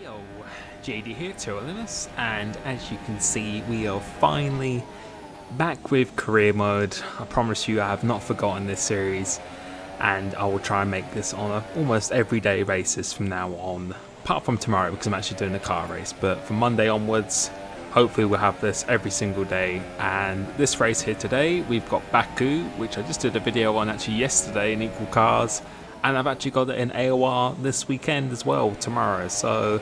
Heyo, JD here, Tyrannosaurus, and as you can see, we are finally back with career mode. I promise you, I have not forgotten this series, and I will try and make this on a almost everyday basis from now on, apart from tomorrow because I'm actually doing a car race. But from Monday onwards, hopefully we'll have this every single day. And this race here today, we've got Baku, which I just did a video on actually yesterday in Equal Cars. And I've actually got it in AOR this weekend as well, tomorrow. So,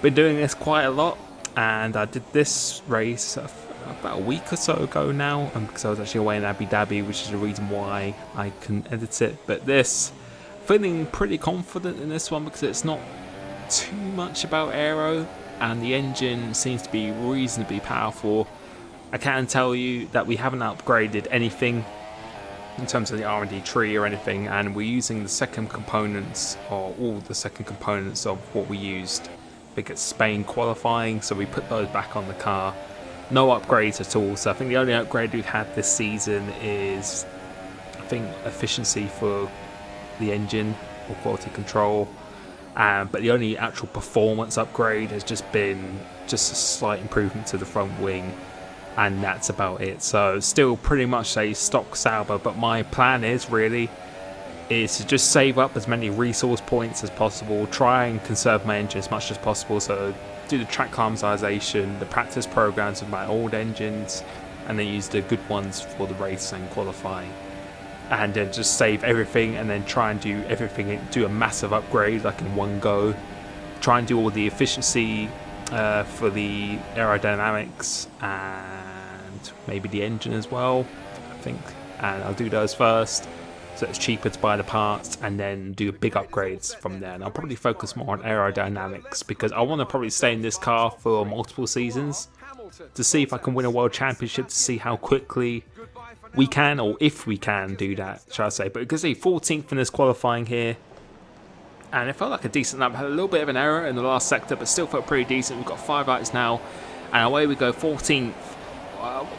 been doing this quite a lot. And I did this race about a week or so ago now. Because I was actually away in Abu Dhabi, which is the reason why I couldn't edit it. But this, feeling pretty confident in this one because it's not too much about aero. And the engine seems to be reasonably powerful. I can tell you that we haven't upgraded anything in terms of the R&D tree or anything, and we're using the second components, or all the second components of what we used I think it's Spain qualifying, so we put those back on the car. No upgrades at all, so I think the only upgrade we've had this season is I think efficiency for the engine or quality control, but the only actual performance upgrade has just been just a slight improvement to the front wing. And that's about it. So still pretty much a stock Sauber, but my plan is to just save up as many resource points as possible, try and conserve my engine as much as possible, so do the track climatization, the practice programs with my old engines, and then use the good ones for the race and qualifying, and then just save everything and then try and do everything, do a massive upgrade like in one go, try and do all the efficiency for the aerodynamics and maybe the engine as well, I think, and I'll do those first so it's cheaper to buy the parts, and then do big upgrades from there. And I'll probably focus more on aerodynamics because I want to probably stay in this car for multiple seasons to see if I can win a world championship, to see how quickly we can, or if we can do that, shall I say. But you can see 14th in this qualifying here, and it felt like a decent lap. Had a little bit of an error in the last sector, but still felt pretty decent. We've got 5 lights now, and away we go, 14th.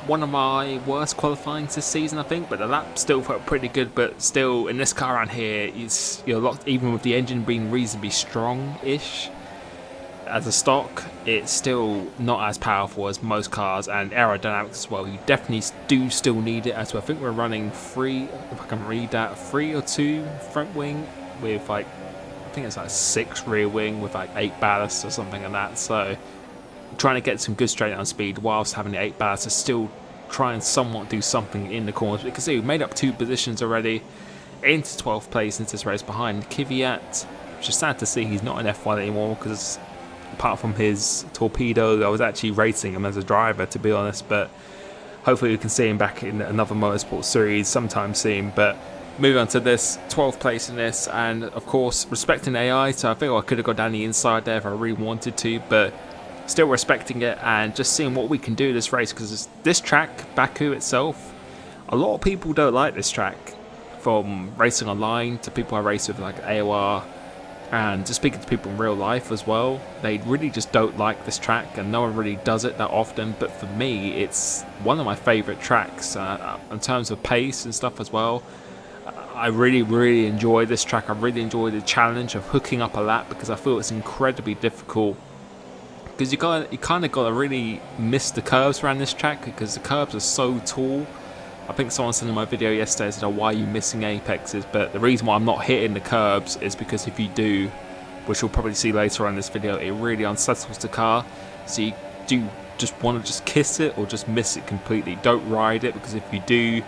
One of my worst qualifying this season, I think, but the lap still felt pretty good. But still, in this car around here, you're locked, even with the engine being reasonably strong-ish as a stock, it's still not as powerful as most cars, and aerodynamics as well. You definitely do still need it as well. I think we're running 3, if I can read that, 3 or 2 front wing with like, I think it's like 6 rear wing with like 8 ballast or something like that. So trying to get some good straight down speed whilst having the 8 ballast to still try and somewhat do something in the corners. You can see we've made up 2 positions already into 12th place into this race behind Kvyat, which is sad to see he's not in F1 anymore because apart from his torpedo, I was actually racing him as a driver, to be honest. But hopefully we can see him back in another motorsport series sometime soon. But moving on to this 12th place in this, and of course respecting AI, so I think I could have gone down the inside there if I really wanted to, but still respecting it and just seeing what we can do this race, because this track, Baku itself, a lot of people don't like this track, from racing online to people I race with like AOR, and just speaking to people in real life as well. They really just don't like this track, and no one really does it that often. But for me, it's one of my favourite tracks in terms of pace and stuff as well. I really enjoy this track. I really enjoy the challenge of hooking up a lap, because I feel it's incredibly difficult, because you kind of got to really miss the curves around this track, because the curves are so tall. I think someone said in my video yesterday, said, oh, why are you missing apexes? But the reason why I'm not hitting the curbs is because if you do, which you'll probably see later on in this video, it really unsettles the car. So you do just want to just kiss it or just miss it completely. Don't ride it, because if you do,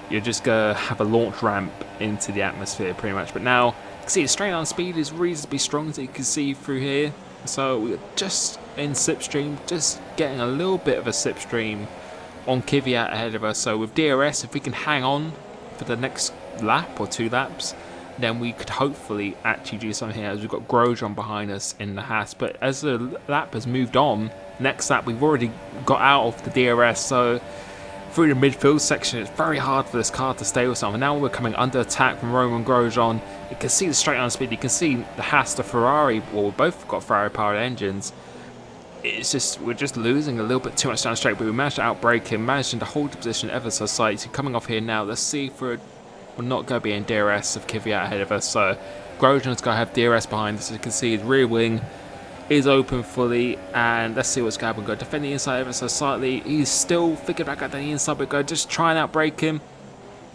you're just going to have a launch ramp into the atmosphere pretty much. But now, you can see the straight line speed is reasonably strong, as you can see through here. So we're just in slipstream, just getting a little bit of a slipstream on Kvyat ahead of us. So with DRS, if we can hang on for the next lap or 2 laps, then we could hopefully actually do something here, as we've got Grosjean behind us in the Haas. But as the lap has moved on, next lap we've already got out of the DRS, so through the midfield section it's very hard for this car to stay with someone. Now we're coming under attack from Romain Grosjean. You can see the straight line speed, you can see the Haas, the Ferrari, well, we've both got Ferrari powered engines. It's just, we're just losing a little bit too much down straight, but we managed to outbrake him, managing to hold the position ever so slightly. So coming off here now, let's see if we're not going to be in DRS of Kvyat ahead of us. So Grosjean's going to have DRS behind us. As you can see, his rear wing is open fully, and let's see what's going to happen. Go defend the inside ever so slightly. He's still figured back out the inside, but go just try and outbrake him.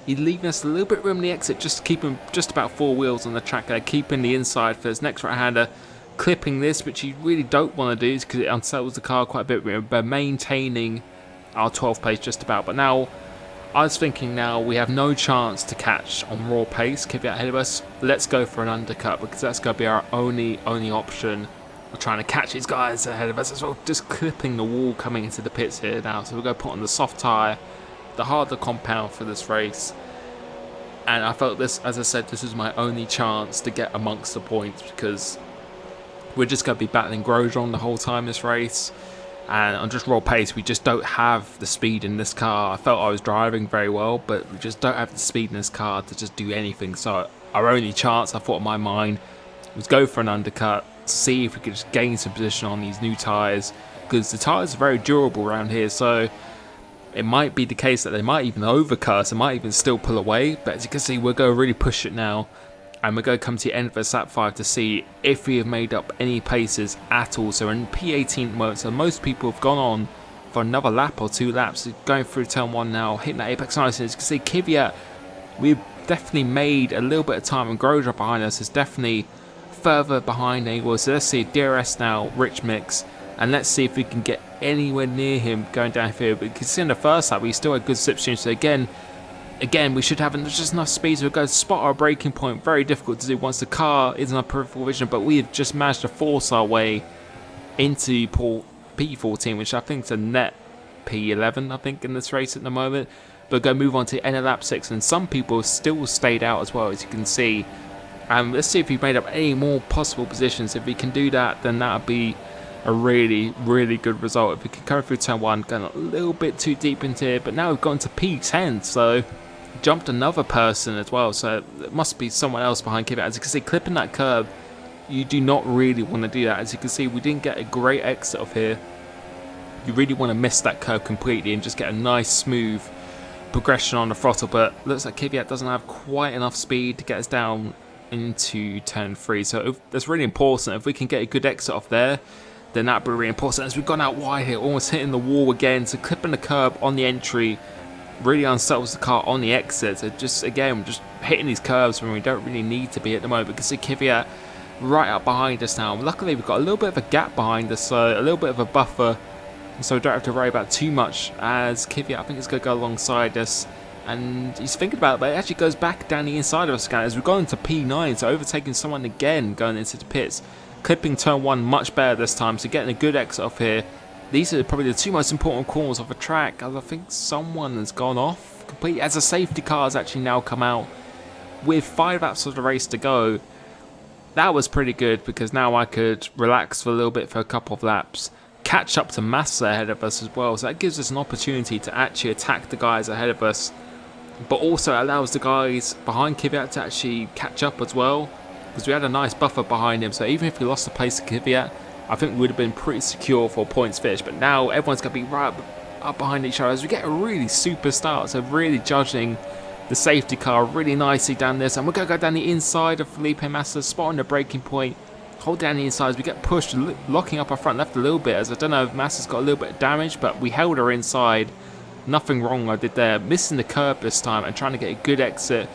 He's leaving us a little bit room in the exit, just to keep him just about 4 wheels on the track there, keeping the inside for his next right-hander, clipping this, which you really don't want to do because it unsettles the car quite a bit, but maintaining our 12th place just about. But now, I was thinking now we have no chance to catch on raw pace, Kvyat ahead of us. Let's go for an undercut because that's going to be our only option. We're trying to catch these guys ahead of us as well, just clipping the wall coming into the pits here now. So we're going to put on the soft tyre, the harder compound for this race. And I felt this, as I said, this is my only chance to get amongst the points because we're just going to be battling Grosjean the whole time this race. And on just raw pace, we just don't have the speed in this car. I felt I was driving very well, but we just don't have the speed in this car to just do anything. So our only chance, I thought in my mind, was go for an undercut, see if we could just gain some position on these new tyres, because the tyres are very durable around here. So it might be the case that they might even overcut, they might even still pull away. But as you can see, we're going to really push it now. And we're going to come to the end of the lap 5 to see if we have made up any paces at all. So in P18 mode, so most people have gone on for another lap or 2 laps, going through turn 1 now, hitting that apex nice. As you can see, Kvyat, we've definitely made a little bit of time, and Grosjean behind us is definitely further behind than he was. So let's see DRS now, Rich Mix, and let's see if we can get anywhere near him going down here. But you can see in the first lap, we still had good slipstream. So again, we should have just enough speed to go spot our braking point. Very difficult to do once the car is in our peripheral vision, but we have just managed to force our way into P14, which I think is a net P11, I think, in this race at the moment. But go move on to end of lap 6, and some people still stayed out as well, as you can see. Let's see if we've made up any more possible positions. If we can do that, then that would be a really, really good result. If we can come through turn 1, going a little bit too deep into here, but now we've gone to P10, so jumped another person as well, so it must be someone else behind Kvyat. As you can see, clipping that curb, you do not really want to do that. As you can see, we didn't get a great exit off here. You really want to miss that curb completely and just get a nice smooth progression on the throttle, but looks like Kvyat doesn't have quite enough speed to get us down into turn 3, so that's really important. If we can get a good exit off there, then that'd be really important. As we've gone out wide here, almost hitting the wall again, so clipping the curb on the entry really unsettles the car on the exit. So just again, just hitting these curves when we don't really need to be at the moment, because Kvyat right up behind us now. Luckily we've got a little bit of a gap behind us, so a little bit of a buffer, so we don't have to worry about too much. As Kvyat, I think, is going to go alongside us, and he's thinking about it, but it actually goes back down the inside of us again as we've gone into P9, so overtaking someone again going into the pits. Clipping turn 1 much better this time, so getting a good exit off here. These are probably the 2 most important corners of the track, as I think someone has gone off completely, as a safety car has actually now come out with 5 laps of the race to go. That was pretty good, because now I could relax for a little bit for a couple of laps, catch up to Massa ahead of us as well, so that gives us an opportunity to actually attack the guys ahead of us, but also allows the guys behind Kvyat to actually catch up as well, because we had a nice buffer behind him. So even if we lost the place to Kvyat, I think we would have been pretty secure for points finish. But now everyone's going to be right up behind each other as we get a really super start. So really judging the safety car really nicely down this. And we're going to go down the inside of Felipe Massa, spot on the braking point, hold down the inside as we get pushed, locking up our front left a little bit, as I don't know if Massa's got a little bit of damage, but we held her inside. Nothing wrong I did there. Missing the curb this time and trying to get a good exit,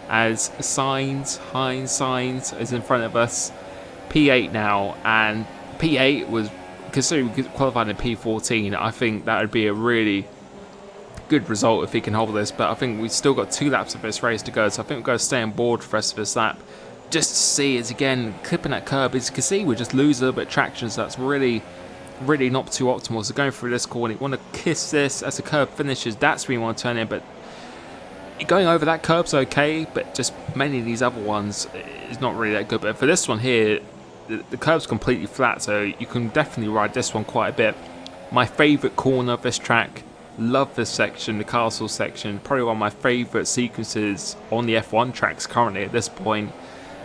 as Heinz Sainz is in front of us. P8 now, and P8 was, considering we qualified in P14, I think that would be a really good result if he can hold this, but I think we've still got 2 laps of this race to go, so I think we're going to stay on board for the rest of this lap, just to see, as again, clipping that curb. As you can see, we just lose a little bit of traction, so that's really not too optimal. So going through this corner, you want to kiss this as the curb finishes, that's where you want to turn in, but going over that curb's okay, but just many of these other ones is not really that good. But for this one here, the curb's completely flat, so you can definitely ride this one quite a bit. My favourite corner of this track, love this section, the castle section, probably one of my favourite sequences on the F1 tracks currently at this point.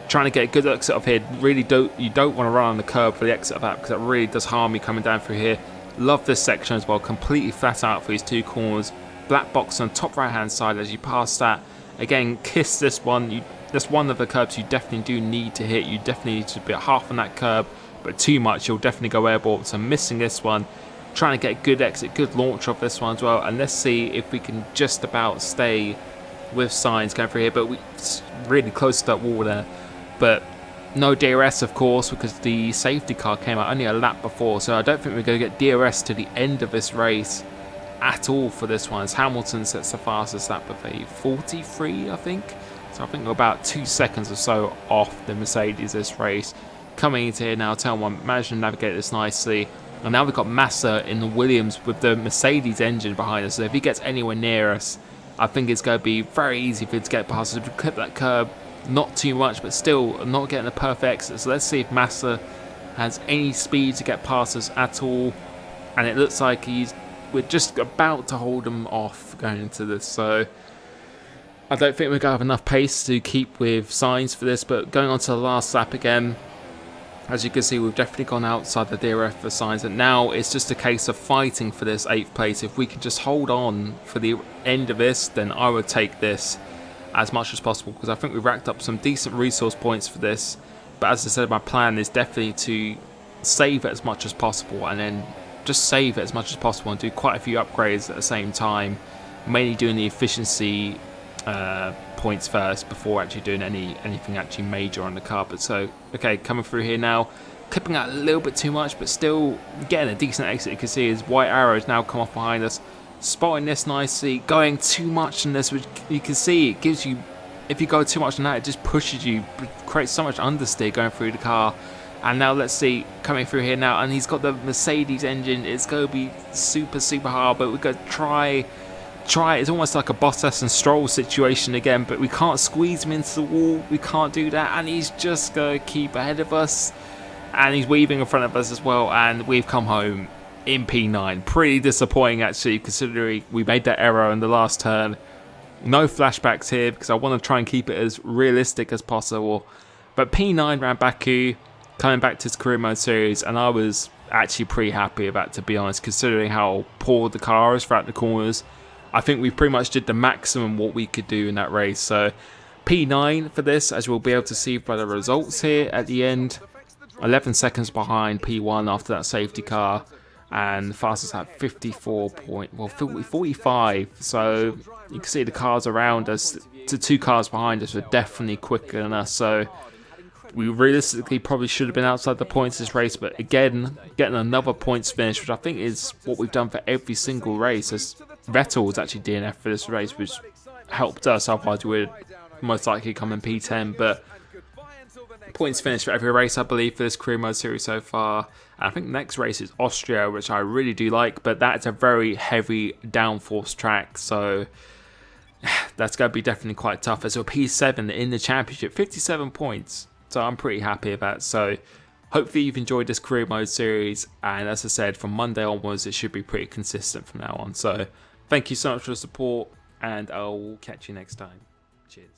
Trying to get a good exit off here, you don't want to run on the curb for the exit of that, because that really does harm you coming down through here. Love this section as well, completely flat out for these 2 corners. Black box on top right hand side as you pass that. Again, kiss this one. That's one of the curbs you definitely do need to hit. You definitely need to be half on that curb, bit too much, he'll definitely go airborne. So I'm missing this one, trying to get a good exit, good launch off this one as well. And let's see if we can just about stay with Sainz going through here, but we're really close to that wall there. But no DRS, of course, because the safety car came out only a lap before, so I don't think we're going to get DRS to the end of this race at all for this one, as Hamilton sets the fastest lap of a 43, I think. So I think we're about 2 seconds or so off the Mercedes this race. Coming into here now, Telman managed to navigate this nicely. And now we've got Massa in the Williams with the Mercedes engine behind us. So if he gets anywhere near us, I think it's going to be very easy for him to get past us. We clip that curb, not too much, but still not getting a perfect exit. So let's see if Massa has any speed to get past us at all. And it looks like we're just about to hold him off going into this. So I don't think we're going to have enough pace to keep with Sainz for this. But going on to the last lap again, as you can see, we've definitely gone outside the DRS for Sainz, and now it's just a case of fighting for this 8th place. If we can just hold on for the end of this, then I would take this as much as possible, because I think we've racked up some decent resource points for this. But as I said, my plan is definitely to save it as much as possible, and then just save it as much as possible and do quite a few upgrades at the same time, mainly doing the efficiency points first before actually doing anything actually major on the car. But so, okay, coming through here now, clipping out a little bit too much, but still getting a decent exit. You can see his white arrows now come off behind us, spotting this nicely. Going too much in this, which you can see, it gives you, if you go too much on that, it just pushes you, creates so much understeer going through the car. And now let's see, coming through here now, and he's got the Mercedes engine. It's going to be super hard, but we're going to try. It's almost like a Bottas and Stroll situation again, but we can't squeeze him into the wall. We can't do that, and he's just going to keep ahead of us, and he's weaving in front of us as well. And we've come home in P9. Pretty disappointing, actually, considering we made that error in the last turn. No flashbacks here, because I want to try and keep it as realistic as possible. But P9 around Baku, coming back to his career mode series, and I was actually pretty happy about it, to be honest, considering how poor the car is throughout the corners. I think we pretty much did the maximum what we could do in that race. So P9 for this, as we'll be able to see by the results here at the end. 11 seconds behind P1 after that safety car, and fastest at 45. So you can see the cars around us, the 2 cars behind us were definitely quicker than us. So we realistically probably should have been outside the points this race, but again, getting another points finish, which I think is what we've done for every single race, as Vettel was actually DNF for this race, which helped us, otherwise we would most likely come in P10. But points finish for every race, I believe, for this career mode series so far. And I think the next race is Austria, which I really do like, but that's a very heavy downforce track, so that's going to be definitely quite tough. As a P7 in the championship, 57 points. So I'm pretty happy about it. So hopefully you've enjoyed this career mode series, and as I said, from Monday onwards it should be pretty consistent from now on. So thank you so much for the support, and I'll catch you next time. Cheers.